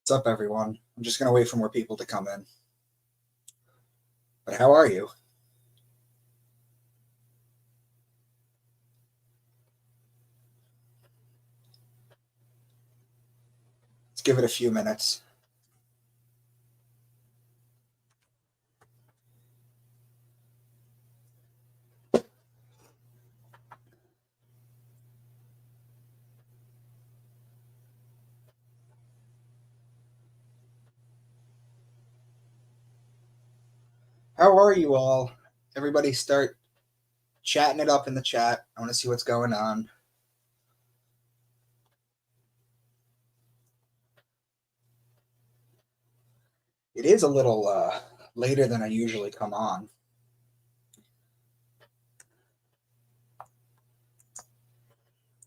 What's up, everyone? I'm just going to wait for more people to come in. But how are you? Let's give it a few minutes. How are you all? Everybody start chatting it up in the chat. I want to see what's going on. It is a little later than I usually come on.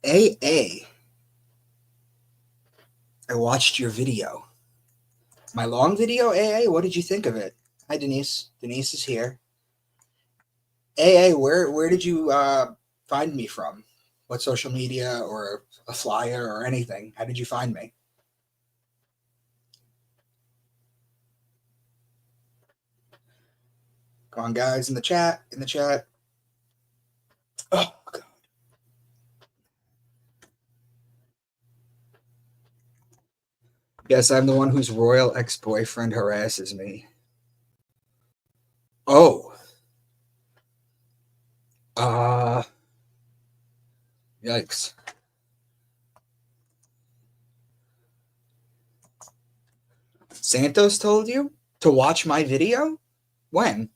AA. I watched your video. My long video, AA? What did you think of it? Hi, Denise. Denise is here. AA, where did you find me from? What social media or a flyer or anything? How did you find me? Come on, guys, in the chat. Oh, God. Yes, I'm the one whose royal ex-boyfriend harasses me. Oh. Yikes. Santos told you to watch my video? When?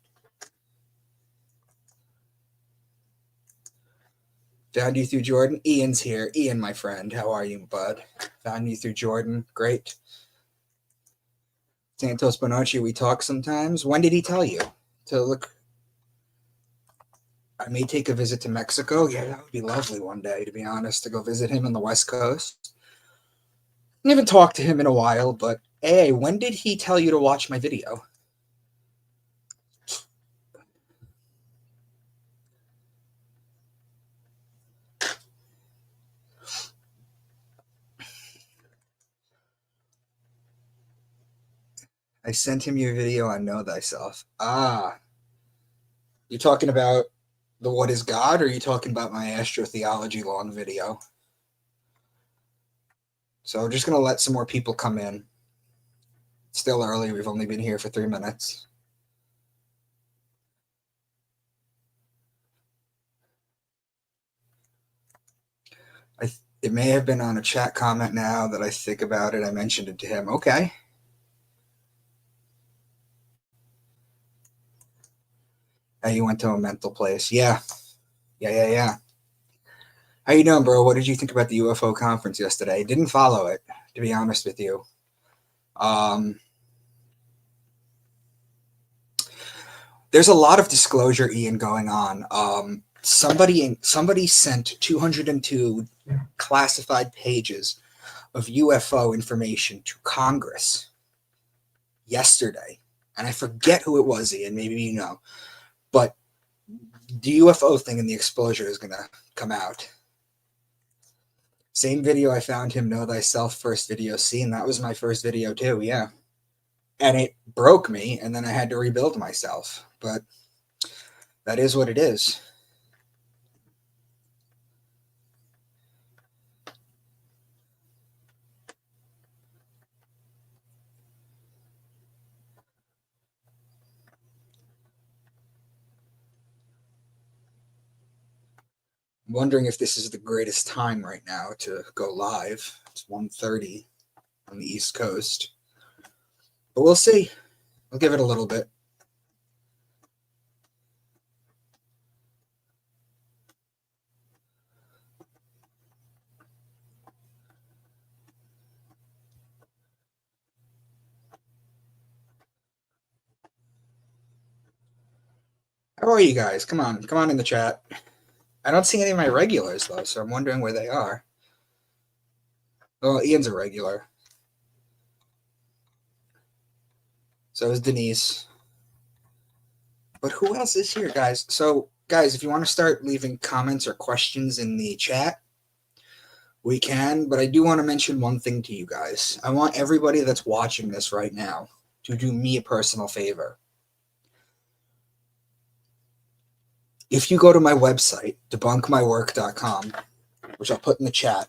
Found you through Jordan. Ian's here. Ian, my friend. How are you, bud? Found you through Jordan. Great. Santos Bonacci, we talk sometimes. When did he tell you to look? I may take a visit to Mexico. Yeah, that would be lovely one day, to be honest, to go visit him on the West Coast. I haven't talked to him in a while, but hey, when did he tell you to watch my video? I sent him your video on Know Thyself. Ah. You talking about the What is God, or are you talking about my astrotheology long video? So we're just going to let some more people come in. It's still early. We've only been here for 3 minutes. It may have been on a chat comment now that I think about it. I mentioned it to him. Okay. You went to a mental place. Yeah. How you doing, bro? What did you think about the UFO conference yesterday? Didn't follow it, to be honest with you. There's a lot of disclosure, Ian, going on. Somebody sent 202 classified pages of UFO information to Congress yesterday, and I forget who it was, Ian. Maybe you know, but the UFO thing and the exposure is going to come out. Same video I found him Know Thyself first video seen. That was my first video too, yeah. And it broke me, and then I had to rebuild myself. But that is what it is. I'm wondering if this is the greatest time right now to go live. It's 1:30 on the East Coast. But we'll see. I'll give it a little bit. How are you guys? Come on in the chat. I don't see any of my regulars though, so I'm wondering where they are. Oh, Ian's a regular. So is Denise. But who else is here, guys? So, guys, if you want to start leaving comments or questions in the chat, We can, but I do want to mention one thing to you guys. I want everybody that's watching this right now to do me a personal favor. If you go to my website, debunkmywork.com, which I'll put in the chat,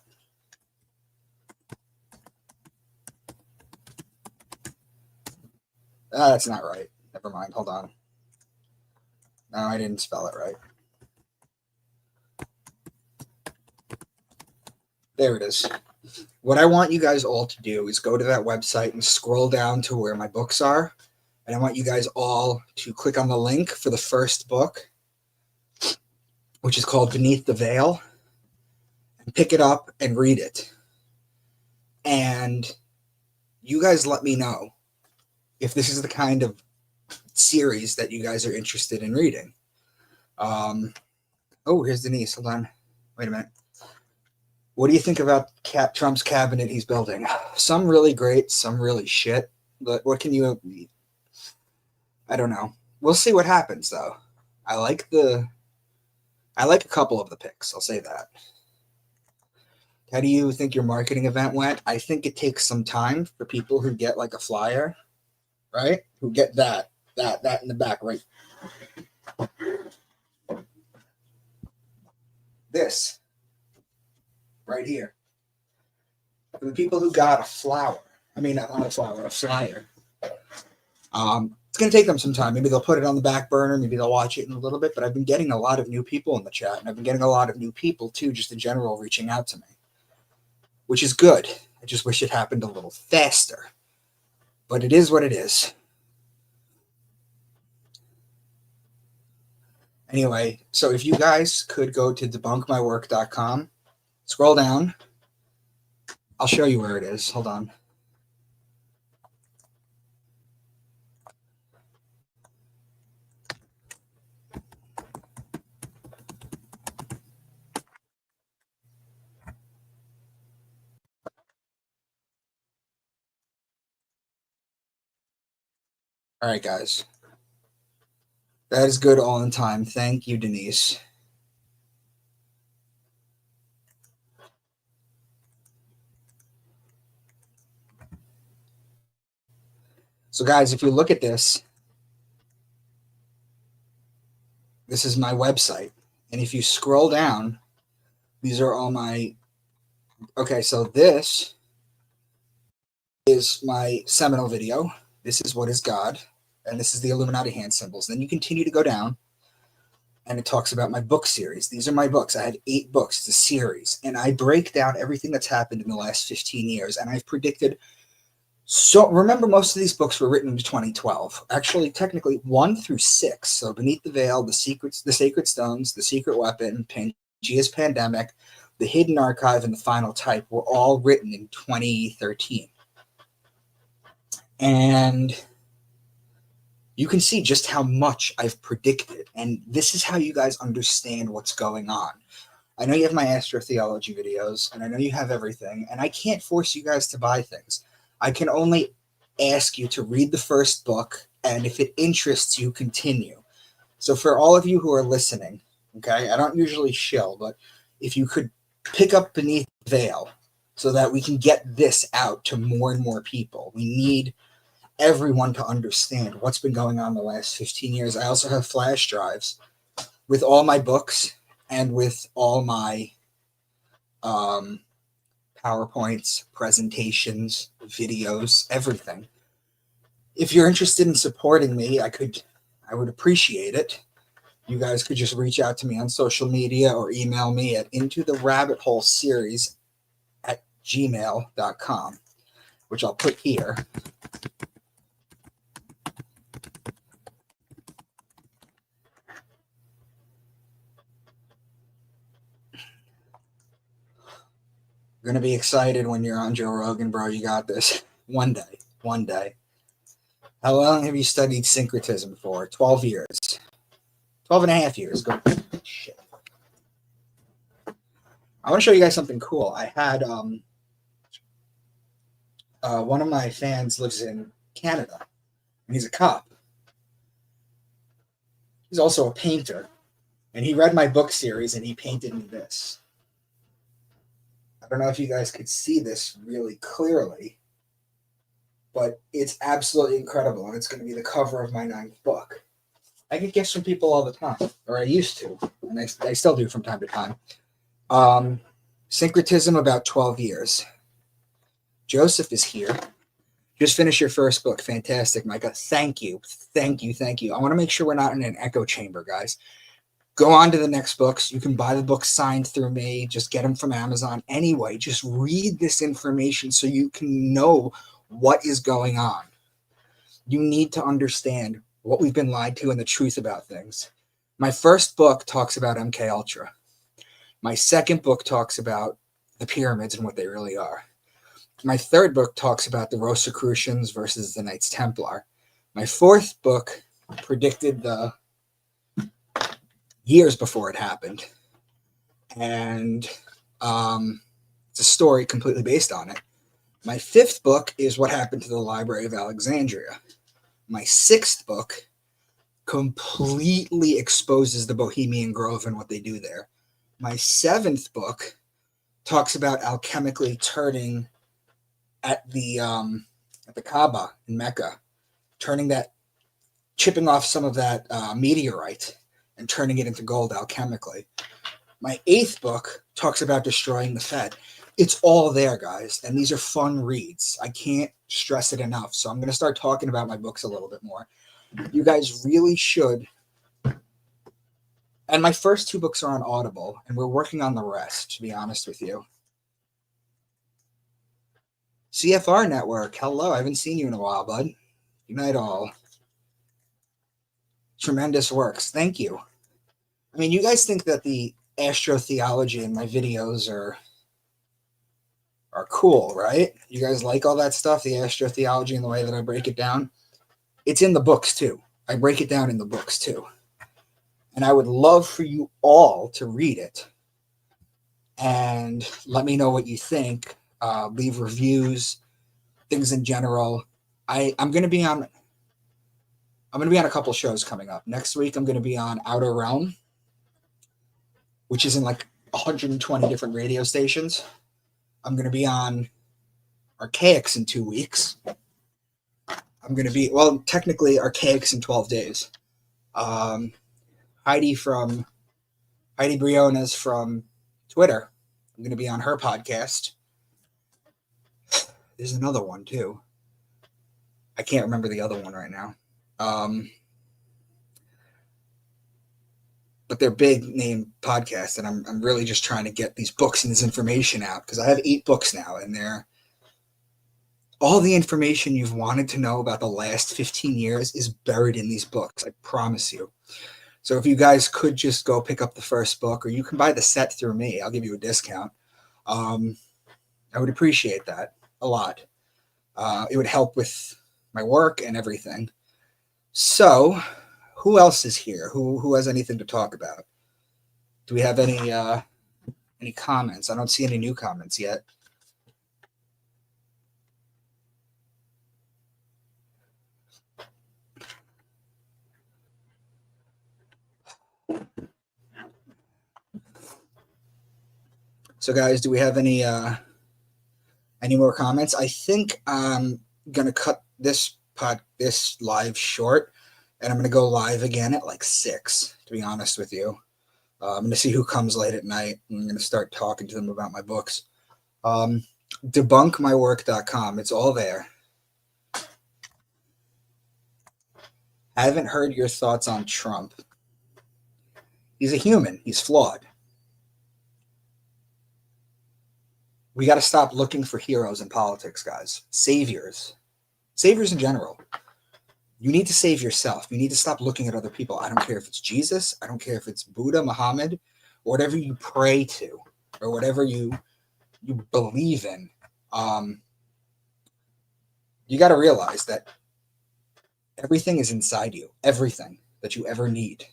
that's not right. Never mind. Hold on. No, I didn't spell it right. There it is. What I want you guys all to do is go to that website and scroll down to where my books are. And I want you guys all to click on the link for the first book, which is called Beneath the Veil, and pick it up and read it. And you guys let me know if this is the kind of series that you guys are interested in reading. Oh, here's Denise. Hold on. Wait a minute. What do you think about Trump's cabinet he's building? Some really great, some really shit. But what can you... I don't know. We'll see what happens, though. I like a couple of the picks. I'll say that. How do you think your marketing event went? I think it takes some time for people who get like a flyer, right? Who get that in the back, right? This right here. For the people who got a flower, not a flower, a flyer. It's going to take them some time. Maybe they'll put it on the back burner. Maybe they'll watch it in a little bit. But I've been getting a lot of new people in the chat, and I've been getting a lot of new people too, just in general, reaching out to me, which is good. I just wish it happened a little faster. But it is what it is. Anyway, so if you guys could go to debunkmywork.com, scroll down. I'll show you where it is. Hold on. All right, guys. That is good all in time. Thank you, Denise. So, guys, if you look at this, this is my website. And if you scroll down, these are all my... Okay, so this is my seminal video. This is What is God? And this is the Illuminati hand symbols. Then you continue to go down, and it talks about my book series. These are my books. I have 8 books. It's a series. And I break down everything that's happened in the last 15 years. And I've predicted... So remember, most of these books were written in 2012. Actually, technically, 1 through 6. So Beneath the Veil, The Secrets, The Sacred Stones, The Secret Weapon, Pangea's Pandemic, The Hidden Archive, and The Final Type were all written in 2013. And you can see just how much I've predicted. And this is how you guys understand what's going on. I know you have my astrotheology videos, and I know you have everything, and I can't force you guys to buy things. I can only ask you to read the first book, and if it interests you, continue. So for all of you who are listening, okay, I don't usually shill, but if you could pick up Beneath the Veil so that we can get this out to more and more people. We need everyone to understand what's been going on the last 15 years. I also have flash drives with all my books and with all my PowerPoints, presentations, videos, everything. If you're interested in supporting me, I would appreciate it. You guys could just reach out to me on social media or email me at intotherabbitholeseries@gmail.com, which I'll put here. You're going to be excited when you're on Joe Rogan, bro. You got this. One day. How long have you studied syncretism for? 12 years. 12 and a half years. Go. Shit. I want to show you guys something cool. I had one of my fans lives in Canada, and he's a cop. He's also a painter, and he read my book series, and he painted me this. I don't know if you guys could see this really clearly, but it's absolutely incredible, and it's going to be the cover of my 9th book. I get gifts from people all the time, or I used to, and I still do from time to time. Syncretism, about 12 years. Joseph is here. Just finished your first book. Fantastic, Micah. Thank you. Thank you. Thank you. I want to make sure we're not in an echo chamber, guys. Go on to the next books. You can buy the books signed through me. Just get them from Amazon. Anyway, just read this information so you can know what is going on. You need to understand what we've been lied to and the truth about things. My first book talks about MK Ultra. My second book talks about the pyramids and what they really are. My third book talks about the Rosicrucians versus the Knights Templar. My fourth book predicted the years before it happened. And it's a story completely based on it. My fifth book is what happened to the Library of Alexandria. My sixth book completely exposes the Bohemian Grove and what they do there. My seventh book talks about alchemically turning at the Kaaba in Mecca, chipping off some of that meteorite and turning it into gold alchemically. My eighth book talks about destroying the Fed. It's all there, guys, and these are fun reads. I can't stress it enough, so I'm going to start talking about my books a little bit more. You guys really should. And my first 2 books are on Audible, and we're working on the rest, to be honest with you. CFR Network, hello. I haven't seen you in a while, bud. Good night, all. Tremendous works. Thank you. I mean, you guys think that the astrotheology in my videos are cool, right? You guys like all that stuff, the astrotheology and the way that I break it down? It's in the books, too. I break it down in the books, too. And I would love for you all to read it and let me know what you think. Leave reviews, things in general. I'm going to be on a couple shows coming up. Next week, I'm going to be on Outer Realm, which is in like 120 different radio stations. I'm going to be on Archaics in 2 weeks. I'm going to be, well, technically Archaics in 12 days. Heidi Briones from Twitter. I'm going to be on her podcast. There's another one too. I can't remember the other one right now. But they're big name podcasts, and I'm really just trying to get these books and this information out because I have 8 books now, and they're all the information you've wanted to know about the last 15 years is buried in these books. I promise you. So if you guys could just go pick up the first book, or you can buy the set through me, I'll give you a discount. I would appreciate that a lot. It would help with my work and everything. So, who else is here? Who has anything to talk about? Do we have any comments? I don't see any new comments yet. So, guys, do we have any more comments? I think I'm gonna cut this live short, and I'm gonna go live again at like 6. To be honest with you, I'm gonna see who comes late at night. And I'm gonna start talking to them about my books. Debunkmywork.com. It's all there. I haven't heard your thoughts on Trump. He's a human. He's flawed. We got to stop looking for heroes in politics, guys. Saviors in general. You need to save yourself. You need to stop looking at other people. I don't care if it's Jesus. I don't care if it's Buddha, Muhammad, or whatever you pray to, or whatever you believe in. You got to realize that everything is inside you. Everything that you ever need.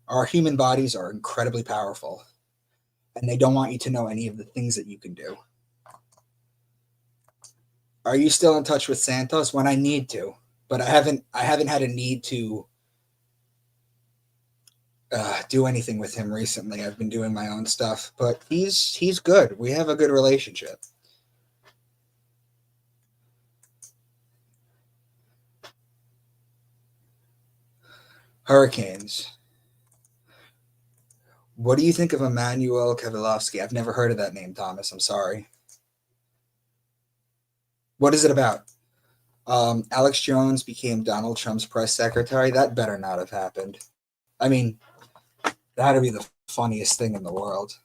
Our human bodies are incredibly powerful, and they don't want you to know any of the things that you can do. Are you still in touch with Santos? When I need to, but I haven't had a need to do anything with him recently. I've been doing my own stuff, but he's good. We have a good relationship. Hurricanes. What do you think of Emmanuel Kavilovsky? I've never heard of that name, Thomas. I'm sorry. What is it about? Alex Jones became Donald Trump's press secretary. That better not have happened. I mean, that'd be the funniest thing in the world.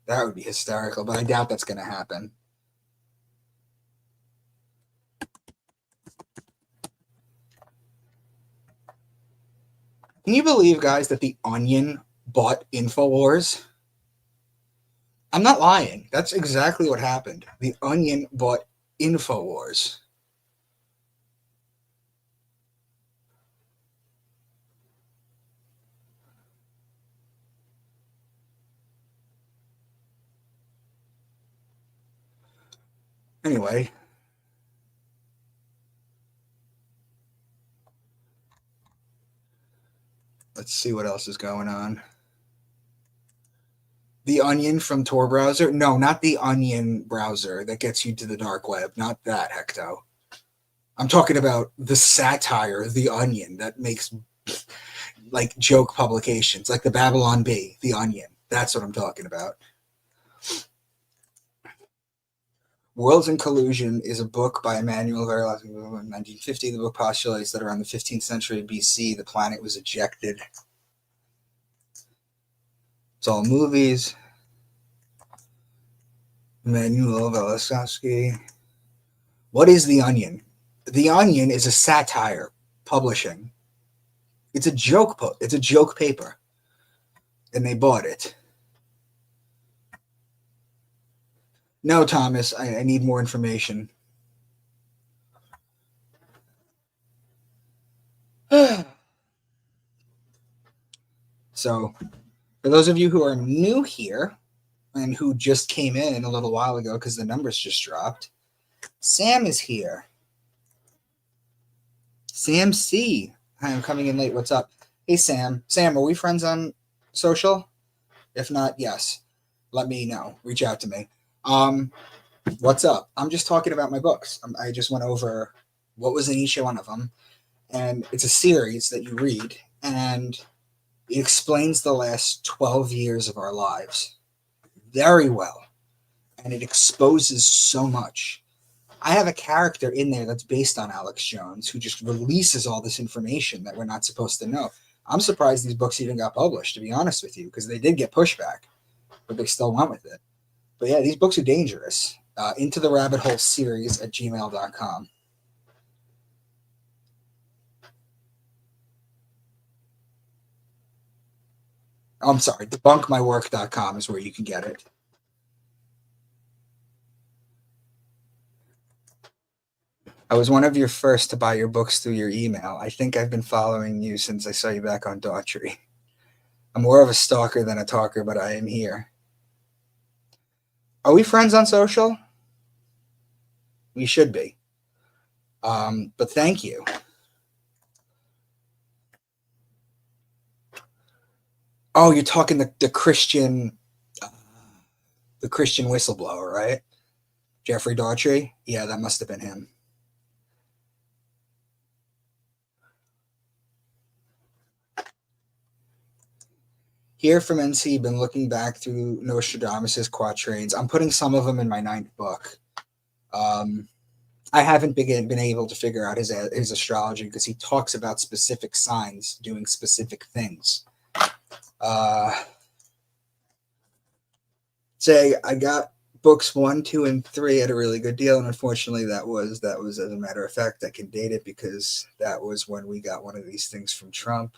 That would be hysterical, but I doubt that's going to happen. Can you believe, guys, that The Onion bought InfoWars? I'm not lying. That's exactly what happened. The Onion bought InfoWars. Anyway, let's see what else is going on. The Onion from Tor browser? No, not the Onion browser that gets you to the dark web. Not that, Hecto. I'm talking about the satire, The Onion, that makes like joke publications, like the Babylon Bee, The Onion. That's what I'm talking about. Worlds in Collusion is a book by Emmanuel Verlaque in 1950. The book postulates that around the 15th century BC, the planet was ejected. It's all movies. Emmanuel Verlaque. What is The Onion? The Onion is a satire publishing. It's a joke. It's a joke paper, and they bought it. No, Thomas, I need more information. So, for those of you who are new here and who just came in a little while ago because the numbers just dropped, Sam is here. Sam C. Hi, I'm coming in late. What's up? Hey, Sam. Sam, are we friends on social? If not, yes. Let me know. Reach out to me. What's up? I'm just talking about my books. I just went over what was in each one of them. And it's a series that you read, and it explains the last 12 years of our lives very well. And it exposes so much. I have a character in there that's based on Alex Jones who just releases all this information that we're not supposed to know. I'm surprised these books even got published, to be honest with you, because they did get pushback, but they still went with it. But yeah, these books are dangerous. Into the Rabbit Hole series at gmail.com. Oh, I'm sorry, debunkmywork.com is where you can get it. I was one of your first to buy your books through your email. I think I've been following you since I saw you back on Daughtry. I'm more of a stalker than a talker, but I am here. Are we friends on social? We should be. But thank you. Oh, you're talking the Christian whistleblower, right? Jeffrey Daughtry? Yeah, that must have been him. Here from NC, been looking back through Nostradamus' quatrains. I'm putting some of them in my 9th book. I haven't been able to figure out his astrology because he talks about specific signs doing specific things. Say I got books 1, 2, and 3 at a really good deal, and unfortunately, that was as a matter of fact, I can date it because that was when we got one of these things from Trump.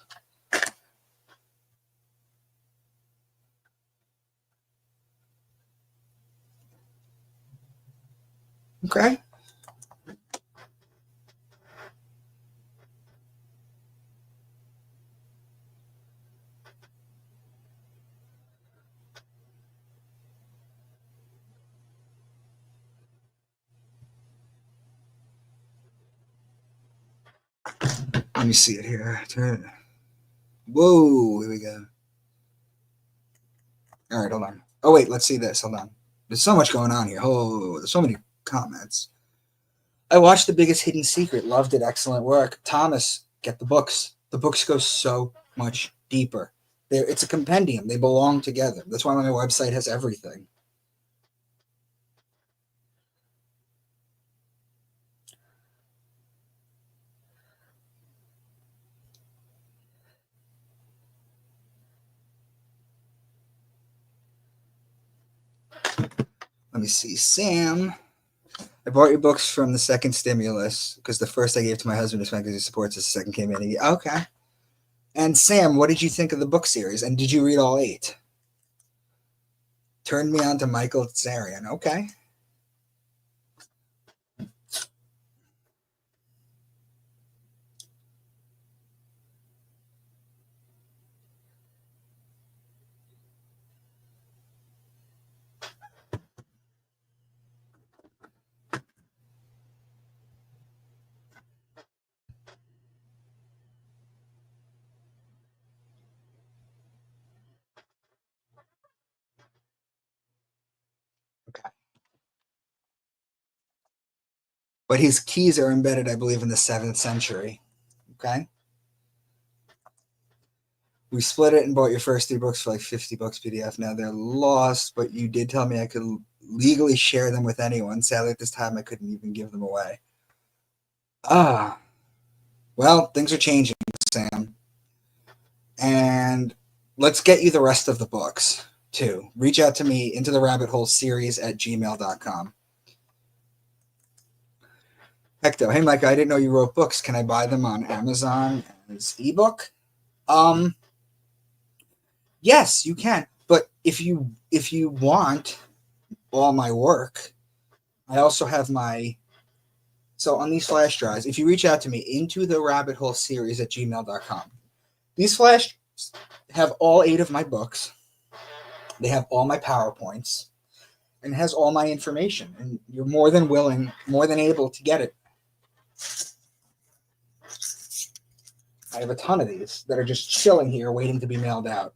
Okay. Let me see it here. Whoa, here we go. All right, hold on. Oh wait, let's see this. Hold on. There's so much going on here. Oh, there's so many comments. I watched The Biggest Hidden Secret. Loved it. Excellent work. Thomas, get the books. The books go so much deeper. It's a compendium. They belong together. That's why my website has everything. Let me see. Sam, I bought your books from the second stimulus because the first I gave to my husband is fine because he supports us. The second came in. Okay. And Sam, what did you think of the book series? And did you read all 8? Turned me on to Michael Tsarion. Okay. Okay. But his keys are embedded, I believe, in the 7th century. Okay. We split it and bought your first 3 books for like $50 PDF. Now they're lost, but you did tell me I could legally share them with anyone. Sadly, at this time, I couldn't even give them away. Well, things are changing, Sam. And let's get you the rest of the books, too. Reach out to me, into the rabbit hole series at gmail.com. Hector, hey, Mike, I didn't know you wrote books. Can I buy them on Amazon as ebook? Yes, you can. But if you want all my work, I also have so on these flash drives, if you reach out to me, into the rabbit hole series at gmail.com, these flash have all 8 of my books. They have all my PowerPoints and has all my information. And you're more than able to get it. I have a ton of these that are just chilling here waiting to be mailed out.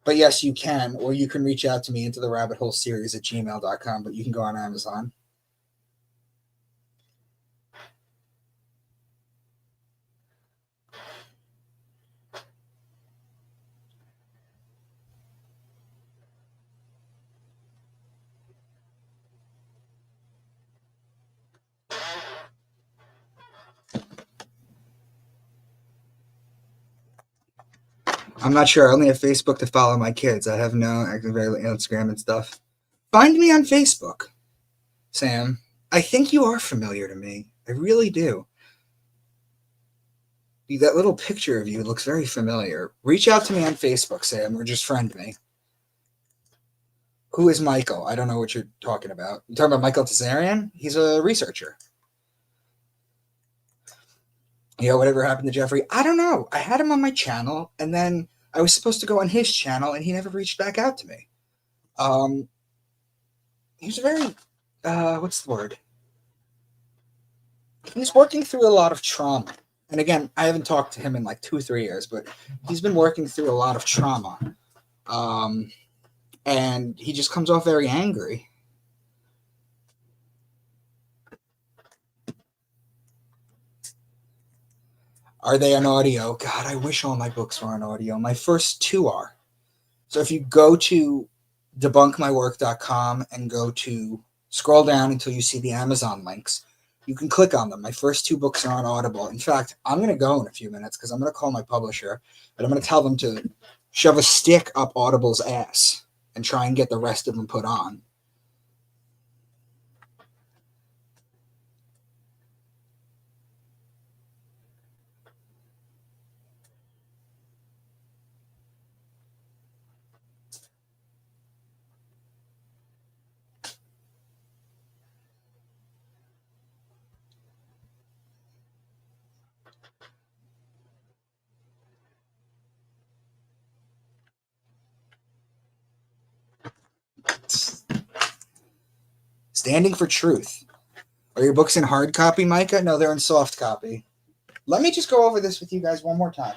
But yes, you can, or you can reach out to me, into the rabbit hole series at gmail.com, but you can go on Amazon. I'm not sure. I only have Facebook to follow my kids. I have no active Instagram and stuff. Find me on Facebook, Sam. I think you are familiar to me. I really do. That little picture of you looks very familiar. Reach out to me on Facebook, Sam, or just friend me. Who is Michael? I don't know what you're talking about. You talking about Michael Tsarion? He's a researcher. Yeah, whatever happened to Jeffrey? I don't know. I had him on my channel, and then I was supposed to go on his channel, and he never reached back out to me. He's a very, what's the word? He's working through a lot of trauma. And again, I haven't talked to him in like 2 or 3 years, but he's been working through a lot of trauma. And he just comes off very angry. Are they on audio? God, I wish all my books were on audio. My first 2 are. So if you go to debunkmywork.com and scroll down until you see the Amazon links, you can click on them. My first 2 books are on Audible. In fact, I'm going to go in a few minutes because I'm going to call my publisher and I'm going to tell them to shove a stick up Audible's ass and try and get the rest of them put on. Standing for Truth. Are your books in hard copy, Micah? No, they're in soft copy. Let me just go over this with you guys one more time.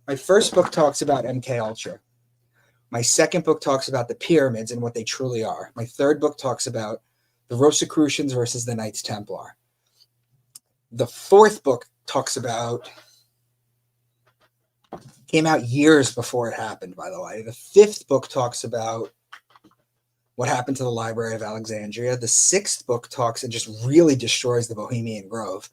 My first book talks about MK Ultra. My second book talks about the pyramids and what they truly are. My third book talks about the Rosicrucians versus the Knights Templar. The fourth book talks about, came out years before it happened, by the way. The fifth book talks about what happened to the Library of Alexandria. The sixth book talks and just really destroys the Bohemian Grove.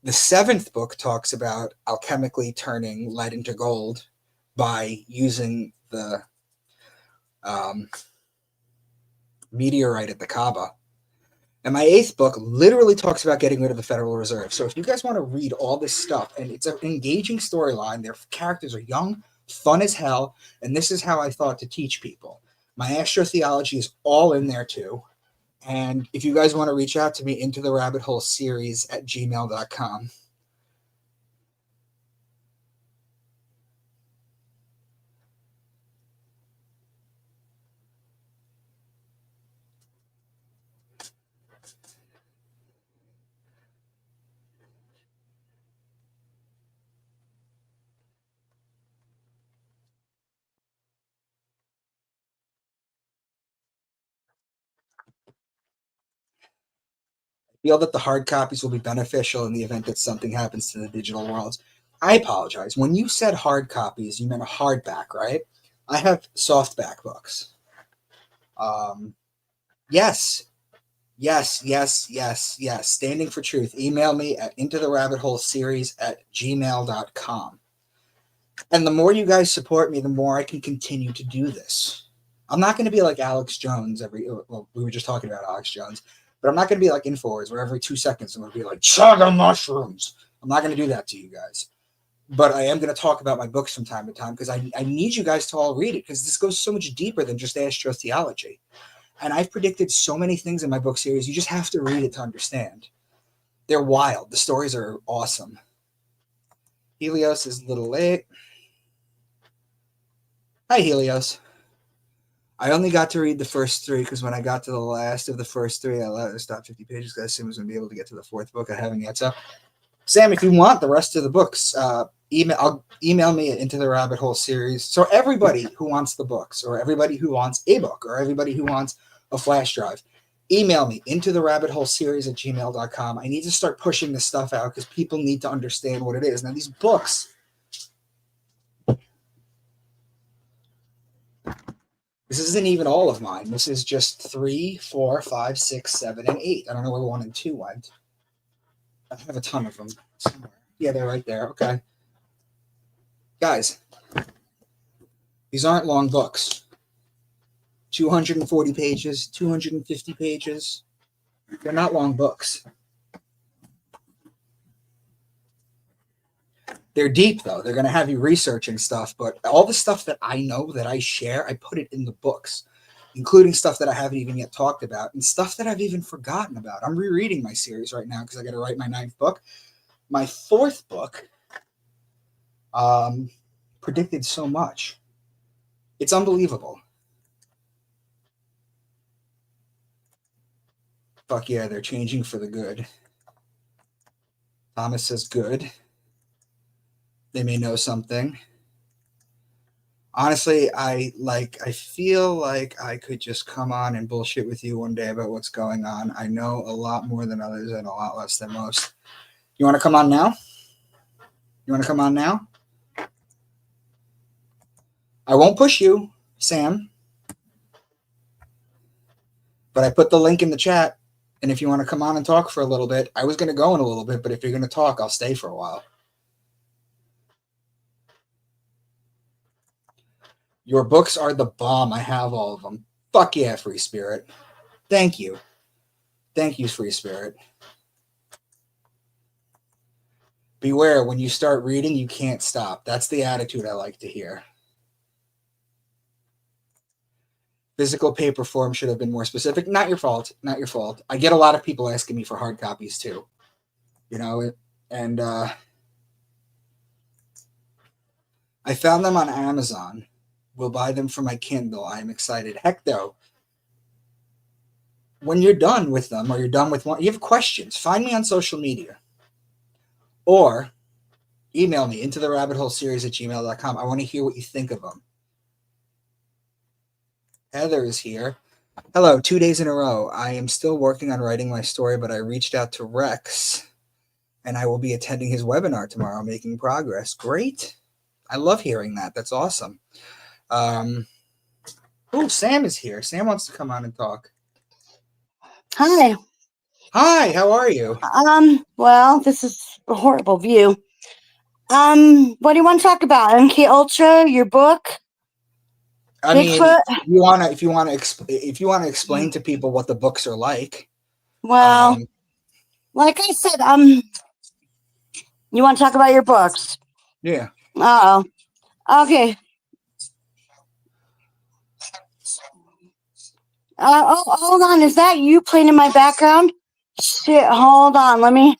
The seventh book talks about alchemically turning lead into gold by using the meteorite at the Kaaba. And my eighth book literally talks about getting rid of the Federal Reserve. So if you guys want to read all this stuff, and it's an engaging storyline, their characters are young, fun as hell, and this is how I thought to teach people. My astrotheology is all in there too. And if you guys want to reach out to me, into the rabbit hole series at gmail.com. Feel that the hard copies will be beneficial in the event that something happens to the digital worlds. I apologize. When you said hard copies, you meant a hardback, right? I have softback books. Yes, yes. Standing for truth. Email me at into the rabbit hole series at gmail.com. And the more you guys support me, the more I can continue to do this. I'm not going to be like Alex Jones well, we were just talking about Alex Jones, but I'm not going to be like Infowars where every 2 seconds I'm going to be like, chaga mushrooms. I'm not going to do that to you guys. But I am going to talk about my books from time to time because I need you guys to all read it because this goes so much deeper than just astrotheology. And I've predicted so many things in my book series. You just have to read it to understand. They're wild. The stories are awesome. Helios is a little late. Hi, Helios. I only got to read the first 3 because when I got to the last of the first 3, I stopped 50 pages because I assumed I was going to be able to get to the 4th book. I haven't yet. So, Sam, if you want the rest of the books, email me into the rabbit hole series. So everybody who wants the books, or everybody who wants a book, or everybody who wants a flash drive, email me into the rabbit hole series at gmail.com. I need to start pushing this stuff out because people need to understand what it is. Now, these books, this isn't even all of mine. This is just 3, 4, 5, 6, 7, and 8. I don't know where 1 and 2 went. I have a ton of them somewhere. Yeah, they're right there. Okay. Guys, these aren't long books. 240 pages, 250 pages. They're not long books. They're deep, though. They're going to have you researching stuff, but all the stuff that I know, that I share, I put it in the books, including stuff that I haven't even yet talked about and stuff that I've even forgotten about. I'm rereading my series right now because I got to write my 9th book. My 4th book predicted so much. It's unbelievable. Fuck yeah, they're changing for the good. Thomas says good. They may know something. Honestly, I feel like I could just come on and bullshit with you one day about what's going on. I know a lot more than others and a lot less than most. You want to come on now? You want to come on now? I won't push you, Sam. But I put the link in the chat. And if you want to come on and talk for a little bit, I was going to go in a little bit, but if you're going to talk, I'll stay for a while. Your books are the bomb. I have all of them. Fuck yeah, Free Spirit. Thank you. Thank you, Free Spirit. Beware, when you start reading, you can't stop. That's the attitude I like to hear. Physical paper form should have been more specific. Not your fault. Not your fault. I get a lot of people asking me for hard copies too. You know, and I found them on Amazon. Will buy them for my Kindle. I'm excited. Heck, though, when you're done with them or you're done with one, you have questions, find me on social media or email me into the rabbit hole series at gmail.com. I want to hear what you think of them. Heather is here. Hello, 2 days in a row. I am still working on writing my story, but I reached out to Rex and I will be attending his webinar tomorrow, making progress. Great. I love hearing that. That's awesome. Sam is here. Sam wants to come on and talk. Hi. Hi, how are you? Well, this is a horrible view. What do you want to talk about? MK Ultra, your book? I mean, if you want to explain to people what the books are like. Well, like I said, you want to talk about your books? Yeah. Uh-oh. Okay. Hold on. Is that you playing in my background? Shit, hold on. Let me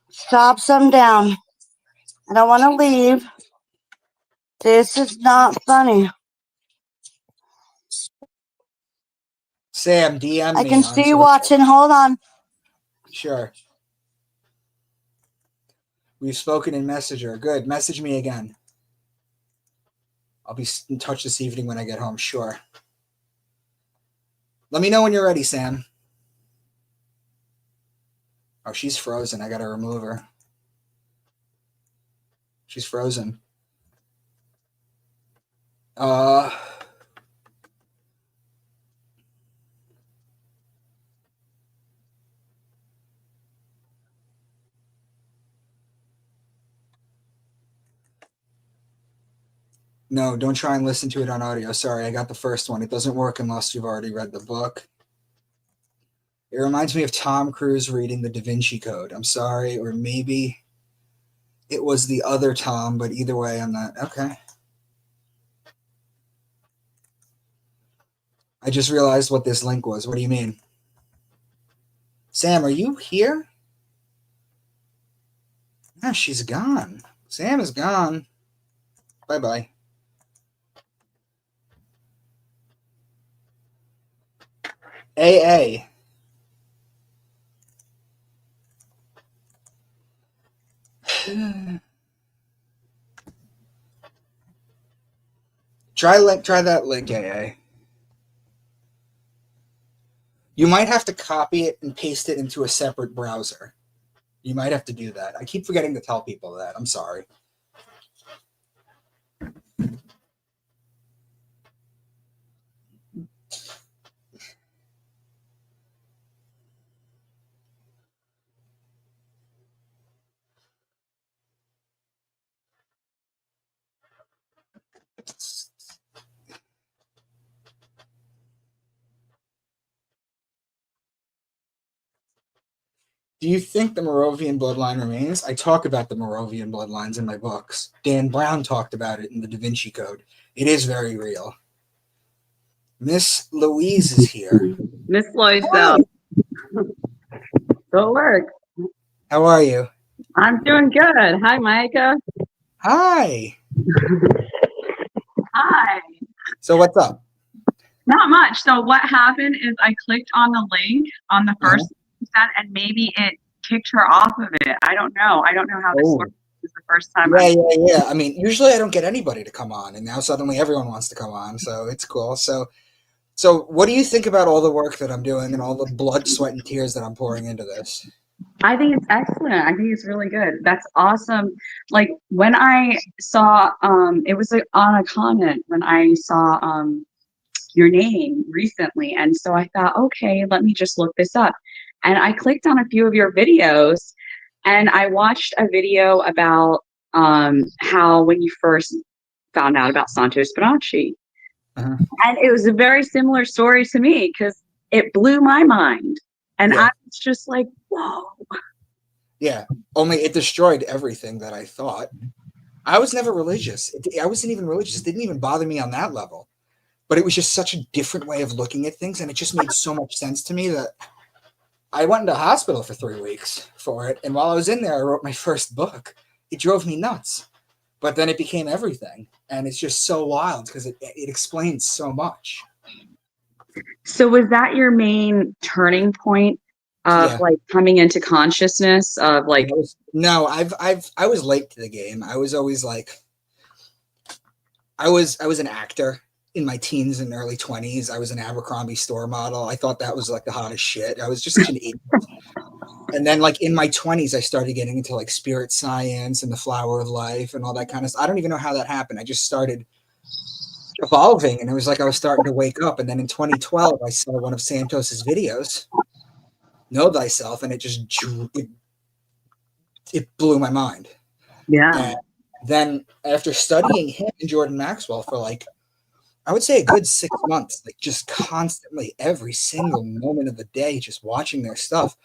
stop some down. I don't want to leave. This is not funny. Sam, DM me. I can see you watching. Hold on. Sure. We've spoken in Messenger. Good. Message me again. I'll be in touch this evening when I get home. Sure. Let me know when you're ready, Sam. Oh, she's frozen. I got to remove her. She's frozen. No, don't try and listen to it on audio. Sorry, I got the first one. It doesn't work unless you've already read the book. It reminds me of Tom Cruise reading the Da Vinci Code. I'm sorry, or maybe it was the other Tom, but either way, I'm not. Okay. I just realized what this link was. What do you mean? Sam, are you here? No, she's gone. Sam is gone. Bye-bye. AA. Try that link, AA. You might have to copy it and paste it into a separate browser. You might have to do that. I keep forgetting to tell people that. I'm sorry. Do you think the Moravian bloodline remains? I talk about the Moravian bloodlines in my books. Dan Brown talked about it in the Da Vinci Code. It is very real. Miss Louise is here. Miss Loisel. Go work. How are you? I'm doing good. Hi, Micah. Hi. Hi. So what's up? Not much. So what happened is I clicked on the link on the first set and maybe it kicked her off of it. I don't know. I don't know how this works. This is the first time. Yeah. I mean, usually I don't get anybody to come on, and now suddenly everyone wants to come on, so it's cool. So what do you think about all the work that I'm doing and all the blood, sweat, and tears that I'm pouring into this? I think it's excellent. I think it's really good. That's awesome. Like when I saw, it was on a comment when I saw your name recently. And so I thought, okay, let me just look this up. And I clicked on a few of your videos and I watched a video about how when you first found out about Santo Spinaci. And it was a very similar story to me because it blew my mind. And I was just like, whoa. Yeah, only it destroyed everything that I thought. I was never religious. I wasn't even religious. It didn't even bother me on that level. But it was just such a different way of looking at things, and it just made so much sense to me that I went into hospital for 3 weeks for it. And while I was in there, I wrote my first book. It drove me nuts. But then it became everything. And it's just so wild because it explains so much. So was that your main turning point of Yeah. like coming into consciousness of like, No, I was late to the game. I was always like, I was an actor in my teens and early 20s. I was an Abercrombie store model. I thought that was like the hottest shit. I was just such an idiot. And then like in my 20s, I started getting into like spirit science and the flower of life and all that kind of stuff. I don't even know how that happened. I just started evolving, and it was like I was starting to wake up. And then in 2012, I saw one of Santos's videos, Know Thyself, and it blew my mind. yeah, And then after studying him and Jordan Maxwell for like, I would say a good 6 months, like just constantly every single moment of the day, just watching their stuff,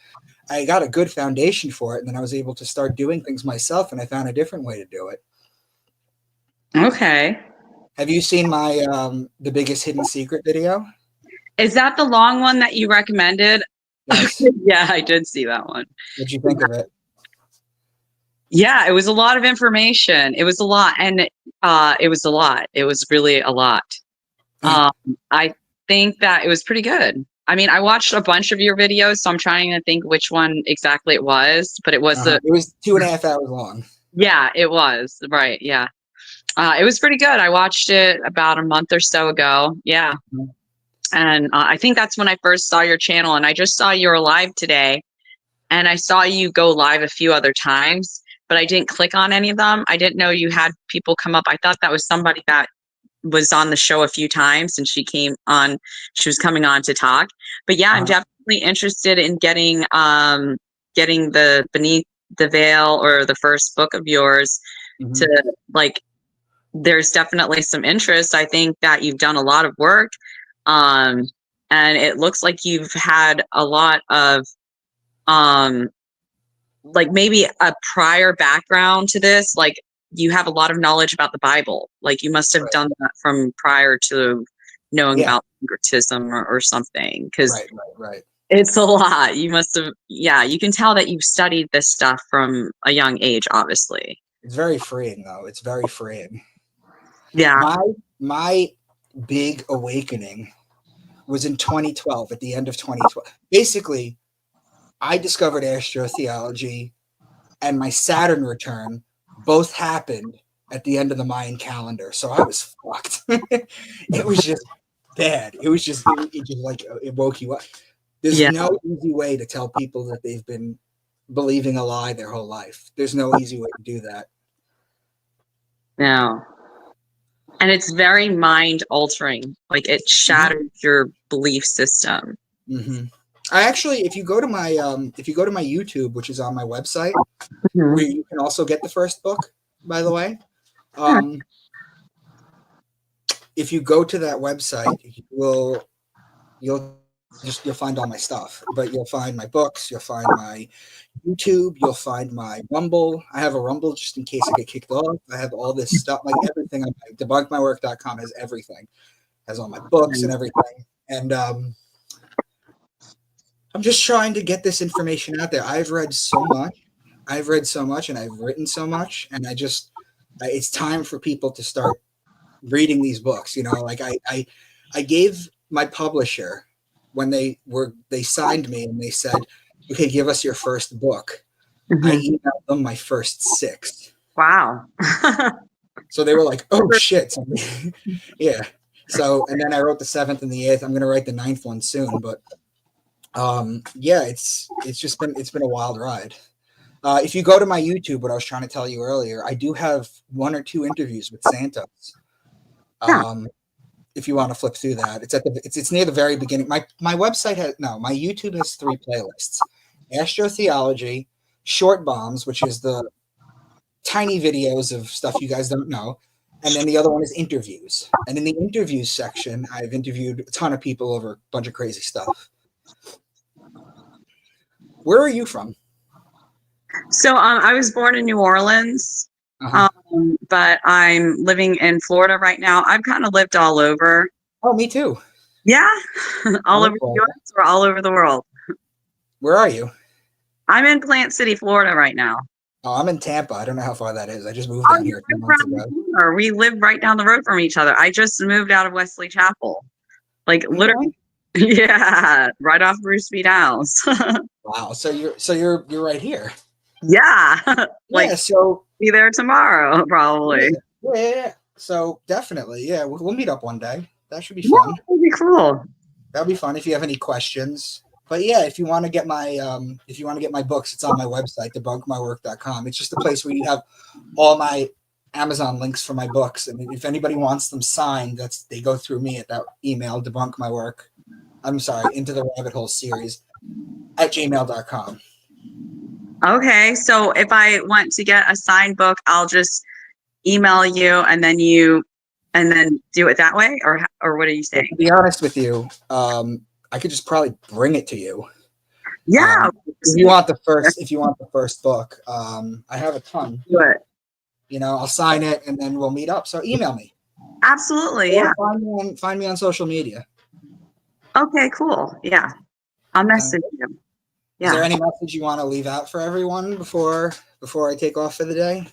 I got a good foundation for it. And then I was able to start doing things myself, and I found a different way to do it. okay. Have you seen my The Biggest Hidden Secret video? Is that the long one that you recommended? Yes. Yeah, I did see that one. What'd you think of it? Yeah, it was a lot of information. It was a lot, and it was a lot. It was really a lot. I think that it was pretty good. I mean, I watched a bunch of your videos, so I'm trying to think which one exactly it was, but it was It was 2.5 hours long. yeah, it was right. Yeah, it was pretty good. I watched it about a month or so ago. Yeah, Mhm. and I think that's when I first saw your channel, and I just saw you were live today, and I saw you go live a few other times, but I didn't click on any of them. I didn't know you had people come up. I thought that was somebody that was on the show a few times, and she was coming on to talk. But yeah, I'm definitely interested in getting the Beneath the Veil, or the first book of yours, Mhm. to like, there's definitely some interest. I think that you've done a lot of work, and it looks like you've had a lot of like maybe a prior background to this, like you have a lot of knowledge about the Bible. Like you must have Right. done that from prior to knowing Yeah. about syncretism, or something, because Right. it's a lot. You must have, yeah, you can tell that you've studied this stuff from a young age, obviously. It's very freeing, though. It's very freeing. Yeah. My big awakening was in 2012, at the end of 2012. Basically, I discovered astrotheology and my Saturn return both happened at the end of the Mayan calendar. So I was fucked. It was just bad. It was just, it just like, it woke you up. There's Yeah. no easy way to tell people that they've been believing a lie their whole life. There's no easy way to do that. No. And it's very mind altering. Like it shatters your belief system. Mm-hmm. I actually, if you go to my YouTube, which is on my website, Mhm. where you can also get the first book, by the way. If you go to that website, you'll find all my stuff. But you'll find my books, you'll find my YouTube, you'll find my Rumble. I have a Rumble just in case I get kicked off. I have all this stuff, like everything on debunkmywork.com has everything. Has all my books and everything. And I'm just trying to get this information out there. I've read so much and I've written so much, and it's time for people to start reading these books. You know, like I gave my publisher, when they signed me and they said, okay, give us your first book. Mhm. I emailed them my first 6. Wow. So they were like, oh shit. Yeah. So, and then I wrote the 7th and the 8th. I'm going to write the 9th one soon, but yeah, it's been a wild ride. If you go to my YouTube, what I was trying to tell you earlier, I do have 1 or 2 interviews with Santos. If you want to flip through that, it's near the very beginning. My website my YouTube has 3 playlists: astrotheology, short bombs, which is the tiny videos of stuff you guys don't know, and then the other one is interviews. And in the interviews section, I've interviewed a ton of people over a bunch of crazy stuff. Where are you from? So I was born in New Orleans, but I'm living in Florida right now. I've kind of lived all over. Oh, me too. Yeah, all over the Florida. US or all over the world. Where are you? I'm in Plant City, Florida right now. Oh, I'm in Tampa. I don't know how far that is. I just moved down here 2 months ago. We live right down the road from each other. I just moved out of Wesley Chapel. Like literally Yeah, right off Bruce B. Downs. Wow. So you're right here. Yeah, like Yeah. So be there tomorrow, probably. yeah. So definitely, yeah. We'll meet up one day. That should be Yeah, fun. that'd be cool. That'll be fun if you have any questions. But yeah, if you want to get my books, it's on my website, debunkmywork.com. It's just a place where you have all my Amazon links for my books. And if anybody wants them signed, they go through me at that email, into the rabbit hole series at gmail.com. Okay, so if I want to get a signed book, I'll just email you, and then do it that way, or what are you saying? To be honest with you, I could just probably bring it to you. Yeah, If you want the first book, I have a ton. do it. I'll sign it and then we'll meet up. So email me. Absolutely, Or yeah. find me on social media. Okay, cool. Yeah, I'll message you. Is Yeah. there any message you want to leave out for everyone before I take off for the day?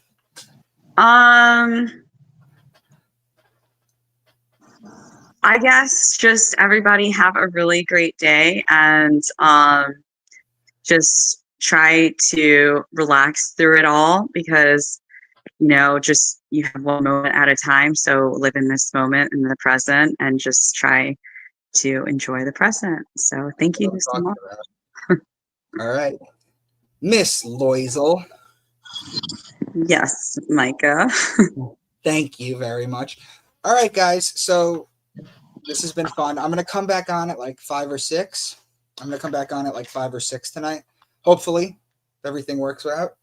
I guess just everybody have a really great day, and just try to relax through it all, because just you have one moment at a time. So live in this moment, in the present, and just try to enjoy the present. So thank you so much. All right. Miss Loisel. Yes, Micah. Thank you very much. All right, guys. So this has been fun. I'm going to come back on at like 5 or 6. Tonight. Hopefully, if everything works out.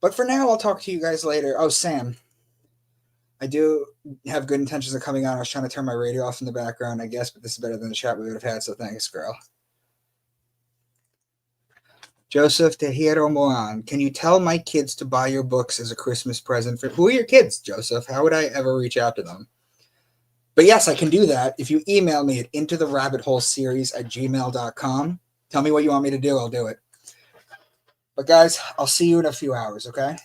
But for now, I'll talk to you guys later. Oh, Sam. I do have good intentions of coming on. I was trying to turn my radio off in the background, I guess, but this is better than the chat we would have had, so thanks, girl. Joseph Tejero Moan, can you tell my kids to buy your books as a Christmas present for... Who are your kids, Joseph? How would I ever reach out to them? But yes, I can do that. If you email me at intotherabbitholeseries at gmail.com, tell me what you want me to do. I'll do it. But guys, I'll see you in a few hours, okay?